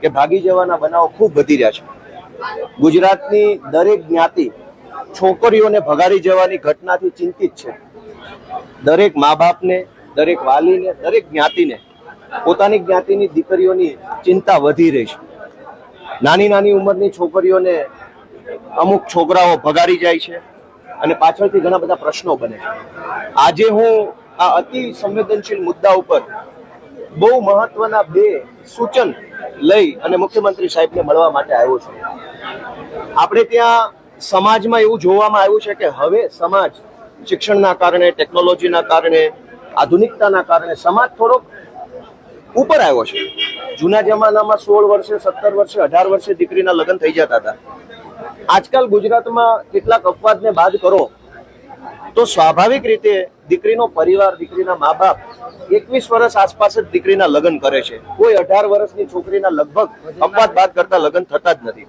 કે ભાગી જવાના બનાવો ખૂબ વધી રહ્યા છે. ગુજરાતની દરેક જ્ઞાતિ છોકરીઓને ભગાડી જવાની ઘટનાથી ચિંતિત છે. દરેક મા બાપને, દરેક વાલીને, દરેક જ્ઞાતિને પોતાની જ્ઞાતિની દીકરીઓની ચિંતા વધી રહી છે. નાની નાની ઉંમરની છોકરીઓને અમુક છોકરાઓ ભગાડી જાય છે અને પાછળથી ઘણા બધા પ્રશ્નો બને છે. આજે હું આ અતિ સંવેદનશીલ મુદ્દા ઉપર બહુ મહત્વના બે સૂચન લઈ અને મુખ્યમંત્રી સાહેબને મળવા માટે આવ્યો છું. આપણે ત્યાં સમાજમાં એવું જોવામાં આવ્યું છે કે હવે સમાજ શિક્ષણના કારણે, ટેકનોલોજીના કારણે, આધુનિકતાના કારણે સમાજ થોડોક ઉપર આવ્યો છે. જૂના જમાનામાં 16 વર્ષે, 17 વર્ષે, 18 વર્ષે દીકરીના લગ્ન થઈ જતા હતા. આજકાલ ગુજરાતમાં કેટલાક અપવાદને બાદ કરો તો સ્વાભાવિક રીતે દીકરીનો પરિવાર, દીકરીના મા બાપ 21 વર્ષ આસપાસ જ દીકરીના લગ્ન કરે છે. કોઈ 18 વર્ષની છોકરીના લગભગ અપવાદ બાદ કરતા લગ્ન થતા જ નથી.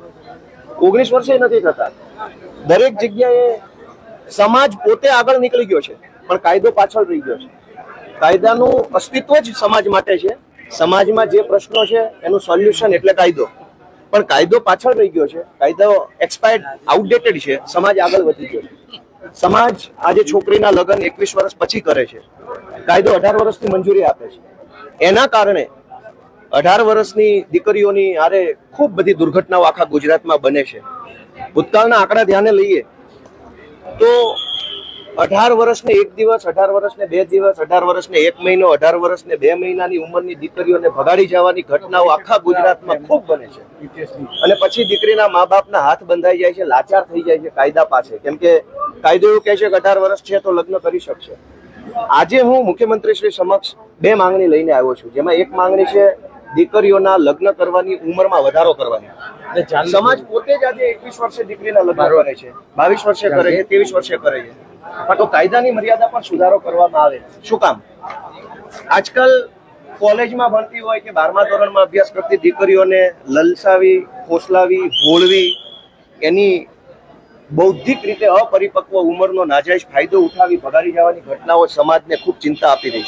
19 વર્ષે નથી થતા. દરેક જગ્યાએ સમાજ પોતે આગળ નીકળી ગયો છે પણ કાયદો પાછળ રહી ગયો છે. કાયદાનું અસ્તિત્વ જ સમાજ માટે છે. સમાજમાં જે પ્રશ્નો છે એનું સોલ્યુશન એટલે કાયદો, પણ કાયદો પાછળ રહી ગયો છે. કાયદો એક્સપાયર્ડ, આઉટડેટેડ છે. સમાજ આગળ વધી ગયો છે. સમાજ આજે છોકરીના લગ્ન 21 વર્ષ પછી કરે છે. કાયદો 18 વર્ષની મંજૂરી આપે છે. એના કારણે 18 વર્ષની દીકરીઓની હારે ખૂબ બધી દુર્ઘટનાઓ આખા ગુજરાતમાં બને છે. ભૂતકાળના આંકડા ધ્યાને લઈએ તો 18 વર્ષને 1 દિવસ, 18 વર્ષને 2 દિવસ, 18 વર્ષને 1 મહિનો, 18 વર્ષને 2 મહિનાની ઉંમરની દીકરીઓને ભગાડી જવાની ઘટનાઓ આખા ગુજરાતમાં ખૂબ બને છે. અને પછી દીકરીના મા બાપના હાથ બંધાઈ જાય છે, લાચાર થઈ જાય છે કાયદા પાસે, કેમ કે કાયદો એવું કહે છે કે 18 વર્ષ છે તો લગ્ન કરી શકશે. આજે હું મુખ્યમંત્રી શ્રી સમક્ષ 2 માંગણી લઈને આવ્યો છું, જેમાં એક માંગણી છે દીકરીઓના લગ્ન કરવાની ઉંમરમાં વધારો કરવાની. સમાજ પોતે જ આજે 21 વર્ષે દીકરીના લગ્ન કરે છે, 22 વર્ષે કરે છે, 23 વર્ષે કરે છે. તો કાયદાની મર્યાદા પર સુધારો કરવામાં આવે. શું કામ? આજકાલ કોલેજમાં ભણતી હોય કે 12મા ધોરણમાં અભ્યાસ કરતી દીકરીઓને લલસાવી, ફોસલાવી, ભોળવી, એની બૌદ્ધિક રીતે અપરિપક્વ ઉંમરનો નાજાયજ ફાયદો ઉઠાવી ભગાડી જવાની ઘટનાઓ સમાજને ખૂબ ચિંતા આપી રહી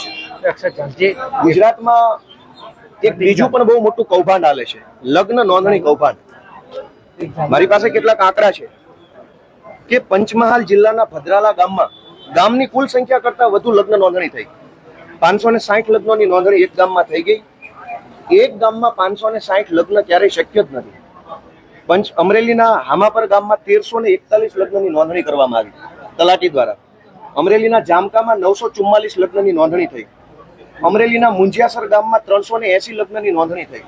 છે. ગુજરાતમાં એક બીજું પણ બહુ મોટું કૌભાંડ હાલે છે, લગ્ન નોંધણી કૌભાંડ. મારી પાસે કેટલાક આંકડા છે કે પંચમહાલ જિલ્લાના ભદ્રાલા ગામમાં ગામની કુલ સંખ્યા કરતા વધુ લગ્ન નોંધણી થઈ. 560 લગ્નોની નોંધણી એક ગામમાં થઈ ગઈ. એક ગામમાં 560 લગ્ન ક્યારેય શક્ય જ નથી. અમરેલીના હામાપર ગામમાં 1341 લગ્નની નોંધણી કરવામાં આવી તલાટી દ્વારા. અમરેલીના જામકામાં 944 લગ્નની નોંધણી થઈ. અમરેલીના મુંજિયાસર ગામમાં 380 લગ્નની નોંધણી થઈ.